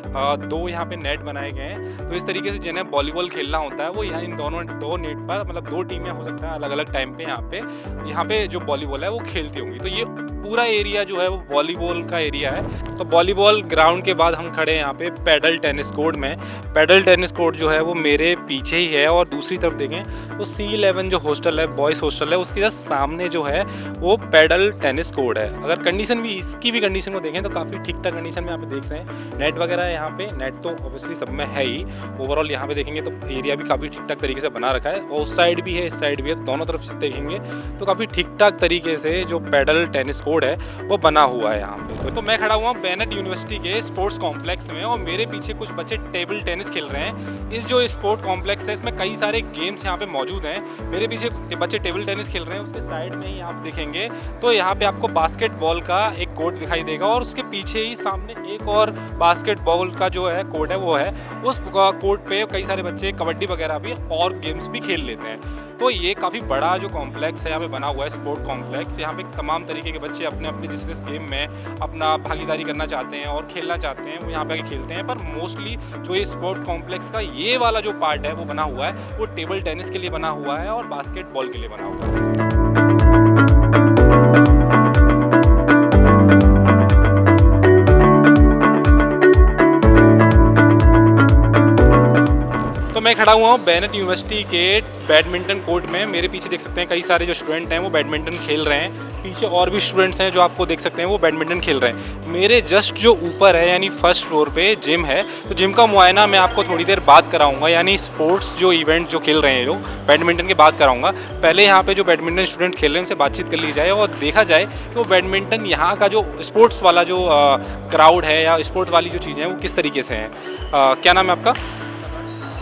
2 यहाँ पे नेट बनाए गए हैं, तो इस तरीके से जिन्हें वॉलीबॉल खेलना होता है वो यहाँ इन दो नेट पर, मतलब 2 टीमें हो सकता है अलग अलग टाइम पे यहाँ पे जो वॉलीबॉल है वो खेलती होंगी। तो ये पूरा एरिया जो है वो वॉलीबॉल का एरिया है। तो वॉलीबॉल ग्राउंड के बाद हम खड़े हैं यहाँ पे पैडल टेनिस कोर्ट में। पैडल टेनिस कोर्ट जो है वो मेरे पीछे ही है, और दूसरी तरफ देखें तो C11 जो हॉस्टल है, बॉयज़ हॉस्टल है, उसके जस्ट सामने जो है वो पैडल टेनिस कोर्ट है। अगर कंडीशन भी इसकी भी कंडीशन को देखें तो काफ़ी ठीक ठाक कंडीशन में यहाँ पे देख रहे हैं। नेट वगैरह है यहाँ पे, नेट तो ऑब्वियसली सब में है ही। ओवरऑल यहाँ पे देखेंगे तो एरिया भी काफ़ी ठीक ठाक तरीके से बना रखा है, और उस साइड भी है इस साइड भी है, दोनों तरफ से देखेंगे तो काफ़ी ठीक ठाक तरीके से जो पैडल टेनिस कोर्ट है वो बना हुआ है यहाँ पे। तो मैं खड़ा हुआ बेनेट यूनिवर्सिटी के स्पोर्ट्स कॉम्प्लेक्स में, और मेरे पीछे कुछ बच्चे टेबल टेनिस खेल रहे हैं। इस जो स्पोर्ट कॉम्प्लेक्स है इसमें कई सारे गेम्स यहाँ पे मौजूद हैं। मेरे पीछे बच्चे टेबल टेनिस खेल रहे हैं, उसके साइड में ही आप देखेंगे तो यहाँ पे आपको बास्केटबॉल का एक कोर्ट दिखाई देगा, और उसके पीछे ही सामने एक और बास्केटबॉल का जो है कोर्ट है वो है। उस कोर्ट पे कई सारे बच्चे कबड्डी वगैरह भी और गेम्स भी खेल लेते हैं। तो ये काफ़ी बड़ा जो कॉम्प्लेक्स है यहाँ पे बना हुआ है, स्पोर्ट कॉम्प्लेक्स। यहाँ पे तमाम तरीके के बच्चे अपने अपने जिस गेम में अपना भागीदारी करना चाहते हैं और खेलना चाहते हैं वो यहाँ पे आके खेलते हैं। पर मोस्टली जो ये स्पोर्ट कॉम्प्लेक्स का ये वाला जो पार्ट है वो बना हुआ है वो टेबल टेनिस के लिए बना हुआ है और बास्केटबॉल के लिए बना हुआ है। तो मैं खड़ा हुआ हूँ बेनेट यूनिवर्सिटी के बैडमिंटन कोर्ट में। मेरे पीछे देख सकते हैं कई सारे जो स्टूडेंट हैं वो बैडमिंटन खेल रहे हैं। पीछे और भी स्टूडेंट्स हैं जो आपको देख सकते हैं वो बैडमिंटन खेल रहे हैं। मेरे जस्ट जो ऊपर है यानी फर्स्ट फ्लोर पे जिम है, तो जिम का मुआयना मैं आपको थोड़ी देर बाद कराऊंगा, यानी स्पोर्ट्स जो इवेंट जो खेल रहे हैं लोग बैडमिंटन के बाद कराऊंगा। पहले यहाँ पे जो बैडमिंटन स्टूडेंट खेल रहे हैं उनसे बातचीत कर ली जाए और देखा जाए कि वो बैडमिंटन यहाँ का जो स्पोर्ट्स वाला जो क्राउड है या स्पोर्ट्स वाली जो चीज़ें हैं वो किस तरीके से हैं। क्या नाम है आपका?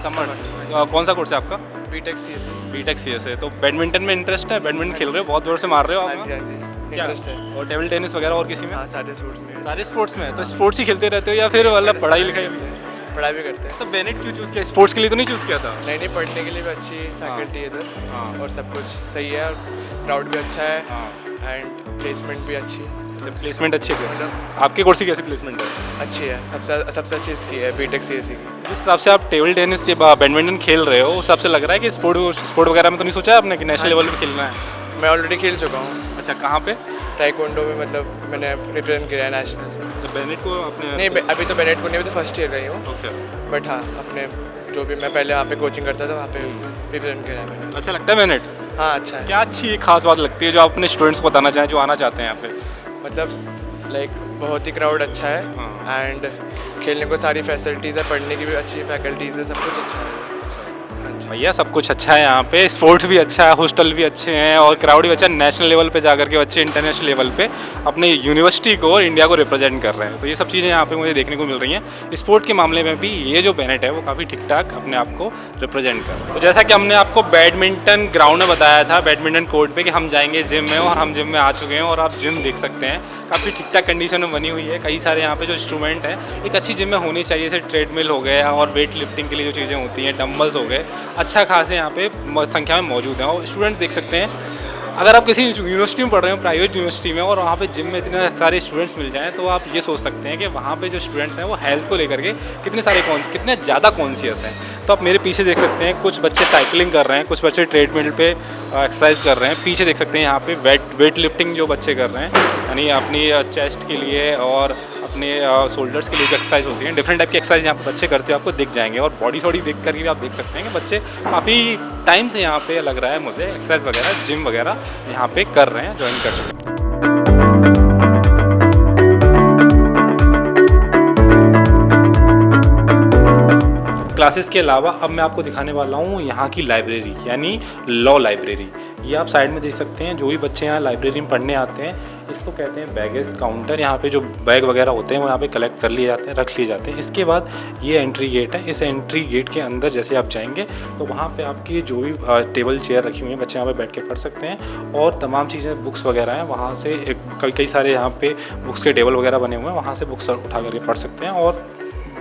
समर। कौन सा कोर्स है आपका? बीटेक सीएस है। बीटेक सीएस है। तो बैडमिंटन में इंटरेस्ट है? बैडमिंटन खेल रहे हो, बहुत जोर से मार रहे हो आप? हाँ जी इंटरेस्ट है। और टेबल टेनिस वगैरह और किसी में? हाँ सारे स्पोर्ट्स में। सारे स्पोर्ट्स में? तो स्पोर्ट्स ही खेलते रहते हो या फिर मतलब पढ़ाई लिखाई भी? पढ़ाई भी करते हैं। तो बेनेट क्यों चूज़ किया? स्पोर्ट्स के लिए तो नहीं चूज़ किया था? नहीं, पढ़ने के लिए भी अच्छी फैकल्टी है इधर और सब कुछ सही है, क्राउड भी अच्छा है एंड प्लेसमेंट भी अच्छी है। प्लेसमेंट अच्छी है? आपके कोर्स की कैसी प्लेसमेंट है? अच्छी है, सबसे अच्छी इसकी है बीटेक सीएस की। जिस हिसाब से आप टेबल टेनिस या बैडमिंटन खेल रहे हो उस हिसाब से लग रहा है कि स्पोर्ट वगैरह में तो नहीं सोचा है आपने कि नेशनल लेवल पे खेलना है? मैं ऑलरेडी खेल चुका हूँ। अच्छा, कहाँ पे? टाइकोंडो में, मतलब मैंने रिप्रेजेंट किया है नेशनल। तो बेनेट को अपने नहीं अभी तो बेनेट को नहीं, अभी तो फर्स्ट ईयर का ही हूँ। ओके। बट हाँ अपने जो भी मैं पहले वहाँ पे कोचिंग करता था वहाँ पे रिप्रेजेंट किया है मैंने। अच्छा लगता है बेनेट? हाँ अच्छा है। क्या अच्छी खास बात लगती है जो आप अपने स्टूडेंट्स को बताना चाहें जो आना चाहते हैं यहाँ पे? मतलब लाइक बहुत ही क्राउड अच्छा है एंड खेलने को सारी फैसिलिटीज़ है, पढ़ने की भी अच्छी फैकल्टीज़ है, सब कुछ अच्छा है। भैया सब कुछ अच्छा है यहाँ पे, स्पोर्ट्स भी अच्छा है, हॉस्टल भी अच्छे हैं और क्राउड भी अच्छा है। नेशनल लेवल पे जाकर के बच्चे इंटरनेशनल लेवल पे अपने यूनिवर्सिटी को और इंडिया को रिप्रेजेंट कर रहे हैं। तो ये सब चीज़ें यहाँ पे मुझे देखने को मिल रही हैं। स्पोर्ट के मामले में भी ये जो बेनेट है वो काफ़ी ठीक ठाक अपने आप को रिप्रेजेंट कर रहा है। तो जैसा कि हमने आपको बैडमिंटन ग्राउंड में बताया था, बैडमिंटन कोर्ट पर कि हम जाएंगे जिम में, और हम जिम में आ चुके हैं और आप जिम देख सकते हैं काफ़ी ठीक ठाक कंडीशन में बनी हुई है। कई सारे यहाँ पे जो इंस्ट्रूमेंट हैं एक अच्छी जिम में होनी चाहिए, जैसे ट्रेडमिल हो गया और वेट लिफ्टिंग के लिए जो चीज़ें होती हैं, डंबल्स हो गए, अच्छा खासे यहाँ पे संख्या में मौजूद हैं। और स्टूडेंट्स देख सकते हैं, अगर आप किसी यूनिवर्सिटी में पढ़ रहे हो, प्राइवेट यूनिवर्सिटी में, और वहाँ पे जिम में इतने सारे स्टूडेंट्स मिल जाएँ तो आप ये सोच सकते हैं कि वहाँ पे जो स्टूडेंट्स हैं वो हेल्थ को लेकर के कितने ज़्यादा कॉन्शियस हैं। तो आप मेरे पीछे देख सकते हैं कुछ बच्चे साइकिलिंग कर रहे हैं, कुछ बच्चे ट्रेडमिल पे एक्सरसाइज कर रहे हैं। पीछे देख सकते हैं यहाँ पे वेट लिफ्टिंग जो बच्चे कर रहे हैं, यानी अपनी चेस्ट के लिए और अपने शोल्डर्स के लिए एक्सरसाइज होती हैं। डिफरेंट टाइप की एक्सरसाइज यहाँ पे बच्चे करते हैं, आपको दिख जाएंगे। और बॉडी देख कर भी आप देख सकते हैं कि बच्चे काफ़ी टाइम से यहाँ पे लग रहा है मुझे एक्सरसाइज वगैरह, जिम वगैरह यहाँ पे कर रहे हैं, ज्वाइन कर चुके हैं। क्लासेस के अलावा अब मैं आपको दिखाने वाला हूँ यहाँ की लाइब्रेरी, यानी लॉ लाइब्रेरी। ये आप साइड में देख सकते हैं, जो भी बच्चे यहाँ लाइब्रेरी में पढ़ने आते हैं इसको कहते हैं बैगेज काउंटर। यहाँ पे जो बैग वगैरह होते हैं वो यहाँ पे कलेक्ट कर लिए जाते हैं, रख लिए जाते हैं। इसके बाद ये एंट्री गेट है। इस एंट्री गेट के अंदर जैसे आप जाएंगे तो वहाँ पे आपकी जो भी टेबल चेयर रखी हुई हैं, बच्चे यहाँ पे बैठ के पढ़ सकते हैं। और तमाम चीज़ें बुक्स वगैरह हैं, वहाँ से कई सारे यहाँ पे बुक्स के टेबल वगैरह बने हुए हैं, वहाँ से बुक्स उठा करके पढ़ सकते हैं और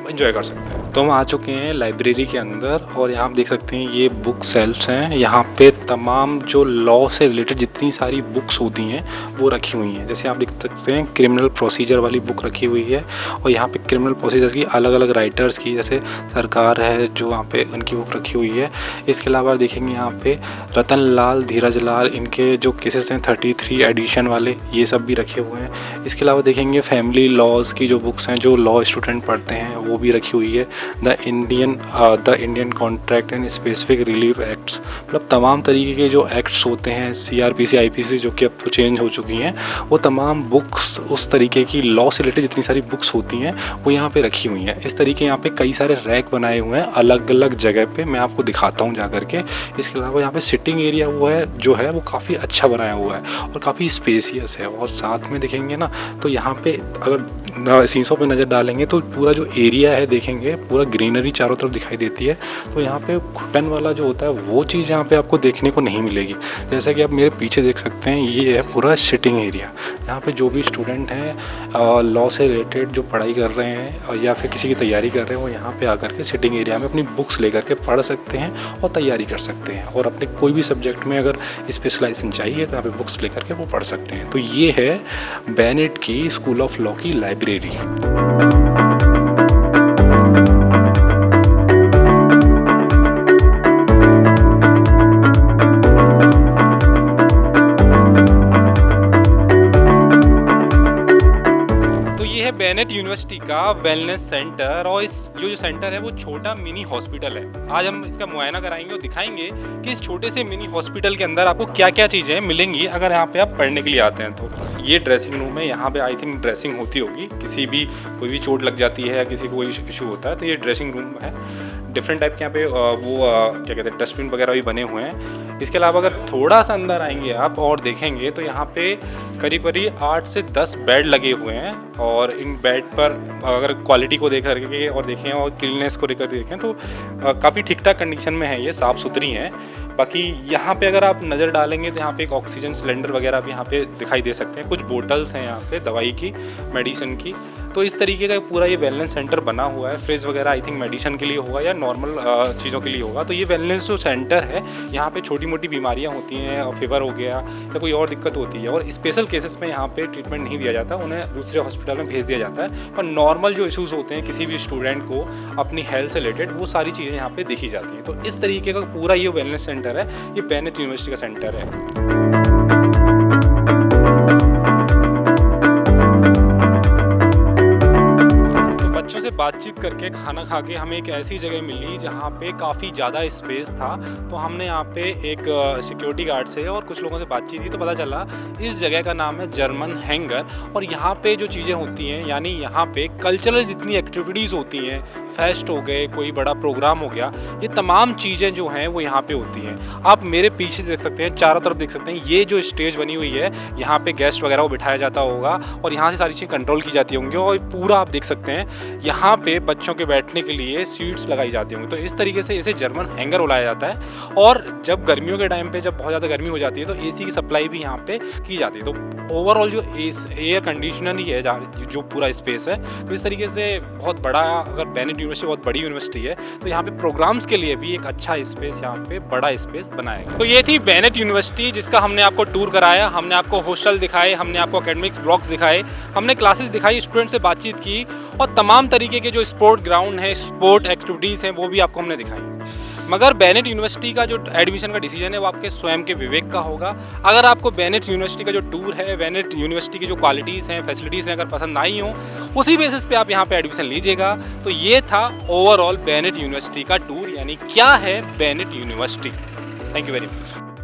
एंजॉय कर सकते हैं। तो हम आ चुके हैं लाइब्रेरी के अंदर और यहाँ आप देख सकते हैं ये बुक सेल्फ्स हैं। यहाँ पे तमाम जो लॉ से रिलेटेड जितनी सारी बुक्स होती हैं वो रखी हुई हैं। जैसे आप देख सकते हैं क्रिमिनल प्रोसीजर वाली बुक रखी हुई है, और यहाँ पे क्रिमिनल प्रोसीजर की अलग अलग राइटर्स की, जैसे सरकार है जो वहाँ पे उनकी बुक रखी हुई है। इसके अलावा देखेंगे यहाँ पे रतन लाल, धीरज लाल, इनके जो केसेस हैं 33 एडिशन वाले, ये सब भी रखे हुए हैं। इसके अलावा देखेंगे फैमिली लॉज की जो बुक्स हैं जो लॉ स्टूडेंट पढ़ते हैं वो भी रखी हुई है। The Indian contract and specific relief acts, मतलब तमाम तरीके के जो एक्ट्स होते हैं, CRPC IPC जो कि अब तो चेंज हो चुकी हैं, वो तमाम बुक्स, उस तरीके की लॉ से रिलेटेड जितनी सारी बुक्स होती हैं वो यहाँ पे रखी हुई हैं। इस तरीके यहाँ पे कई सारे रैक बनाए हुए हैं अलग अलग जगह पे, मैं आपको दिखाता हूँ जा करके। इसके अलावा यहाँ पे सिटिंग एरिया वो है जो है वो काफ़ी अच्छा बनाया हुआ है और काफ़ी स्पेसियस है। और साथ में देखेंगे ना तो यहाँ पे अगर शीशों पे नज़र डालेंगे तो पूरा जो एरिया है देखेंगे पूरा ग्रीनरी चारों तरफ दिखाई देती है। तो यहाँ पे घुटन वाला जो होता है वो चीज़ यहाँ पे आपको देखने को नहीं मिलेगी। जैसा कि आप मेरे पीछे देख सकते हैं ये है पूरा सिटिंग एरिया। यहाँ पे जो भी स्टूडेंट हैं लॉ से रिलेटेड जो पढ़ाई कर रहे हैं या फिर किसी की तैयारी कर रहे हैं वो यहाँ पे आकर के सिटिंग एरिया में अपनी बुक्स लेकर के पढ़ सकते हैं और तैयारी कर सकते हैं। और अपने कोई भी सब्जेक्ट में अगर स्पेशलाइजेशन चाहिए तो यहाँ पे बुक्स लेकर के वो पढ़ सकते हैं। तो ये है बेनेट की स्कूल ऑफ लॉ की लाइब्रेरी। बेनेट यूनिवर्सिटी का वेलनेस सेंटर, और इस जो सेंटर है वो छोटा मिनी हॉस्पिटल है। आज हम इसका मुआयना कराएंगे और दिखाएंगे कि इस छोटे से मिनी हॉस्पिटल के अंदर आपको क्या क्या चीज़ें मिलेंगी अगर यहाँ पे आप पढ़ने के लिए आते हैं। तो ये ड्रेसिंग रूम है, यहाँ पे आई थिंक ड्रेसिंग होती होगी, किसी भी कोई भी चोट लग जाती है या किसी को कोई इशू होता है तो ये ड्रेसिंग रूम है। डिफरेंट टाइप के यहाँ पे क्या कहते हैं डस्टबिन वगैरह भी बने हुए हैं। इसके अलावा अगर थोड़ा सा अंदर आएंगे आप और देखेंगे तो यहाँ पे करीब 8 से 10 बेड लगे हुए हैं। और इन बेड पर अगर क्वालिटी को देख करके और देखें और क्लीननेस को लेकर देखें तो काफ़ी ठीक ठाक कंडीशन में है, ये साफ़ सुथरी हैं। बाकी यहाँ पे अगर आप नज़र डालेंगे तो यहाँ पे एक ऑक्सीजन सिलेंडर वगैरह भी यहाँ पे दिखाई दे सकते हैं। कुछ बोटल्स हैं यहाँ पे दवाई की, मेडिसिन की। तो इस तरीके का पूरा ये वेलनेस सेंटर बना हुआ है। फ्रिज वगैरह आई थिंक मेडिसिन के लिए होगा या नॉर्मल चीज़ों के लिए होगा। तो ये वेलनेस जो सेंटर है यहाँ पे छोटी मोटी बीमारियाँ होती हैं, फीवर हो गया या कोई और दिक्कत होती है और स्पेशल केसेस में यहाँ पे ट्रीटमेंट नहीं दिया जाता, उन्हें दूसरे हॉस्पिटल में भेज दिया जाता है। और नॉर्मल जो इशूज़ होते हैं किसी भी स्टूडेंट को अपनी हेल्थ से रिलेटेड, वो सारी चीज़ें यहाँ पे देखी जाती हैं। तो इस तरीके का पूरा ये वेलनेस सेंटर है, ये बेनेट यूनिवर्सिटी का सेंटर है। से बातचीत करके खाना खा के हमें एक ऐसी जगह मिली जहाँ पे काफ़ी ज़्यादा स्पेस था। तो हमने यहाँ पे एक सिक्योरिटी गार्ड से और कुछ लोगों से बातचीत की तो पता चला इस जगह का नाम है जर्मन हैंगर। और यहाँ पे जो चीज़ें होती हैं यानी यहाँ पे कल्चरल जितनी एक्टिविटीज़ होती हैं, फेस्ट हो गए, कोई बड़ा प्रोग्राम हो गया, ये तमाम चीज़ें जो हैं वो यहाँ पे होती हैं। आप मेरे पीछे देख सकते हैं, चारों तरफ देख सकते हैं, ये जो स्टेज बनी हुई है यहाँ पे गेस्ट वगैरह को बिठाया जाता होगा और यहाँ से सारी चीज़ें कंट्रोल की जाती होंगी। और पूरा आप देख सकते हैं यहाँ पे बच्चों के बैठने के लिए सीट्स लगाई जाती होंगी। तो इस तरीके से इसे जर्मन हैंगर बुलाया जाता है। और जब गर्मियों के टाइम पे जब बहुत ज़्यादा गर्मी हो जाती है तो एसी की सप्लाई भी यहाँ पे की जाती है। तो ओवरऑल जो एयर कंडीशनर ही है जो पूरा स्पेस है, तो इस तरीके से बहुत बड़ा, अगर बेनेट यूनिवर्सिटी बहुत बड़ी यूनिवर्सिटी है तो यहाँ पे प्रोग्राम्स के लिए भी एक अच्छा स्पेस, यहाँ पे बड़ा स्पेस बनाया गया। तो ये थी बेनेट यूनिवर्सिटी जिसका हमने आपको टूर कराया, हमने आपको हॉस्टल दिखाए, हमने आपको एकेडमिक्स ब्लॉक्स दिखाए, हमने क्लासेस दिखाई, स्टूडेंट से बातचीत की और तमाम तरीके के जो स्पोर्ट ग्राउंड है, स्पोर्ट एक्टिविटीज़ हैं वो भी आपको हमने दिखाई। मगर बेनेट यूनिवर्सिटी का जो एडमिशन का डिसीजन है वो आपके स्वयं के विवेक का होगा। अगर आपको बेनेट यूनिवर्सिटी का जो टूर है, बेनेट यूनिवर्सिटी की जो क्वालिटीज़ हैं, फैसिलिटीज़ हैं, अगर पसंद आई हो, उसी बेसिस पे आप यहाँ पे एडमिशन लीजिएगा। तो ये था ओवरऑल बेनेट यूनिवर्सिटी का टूर, यानी क्या है Bennett university. Thank you very much.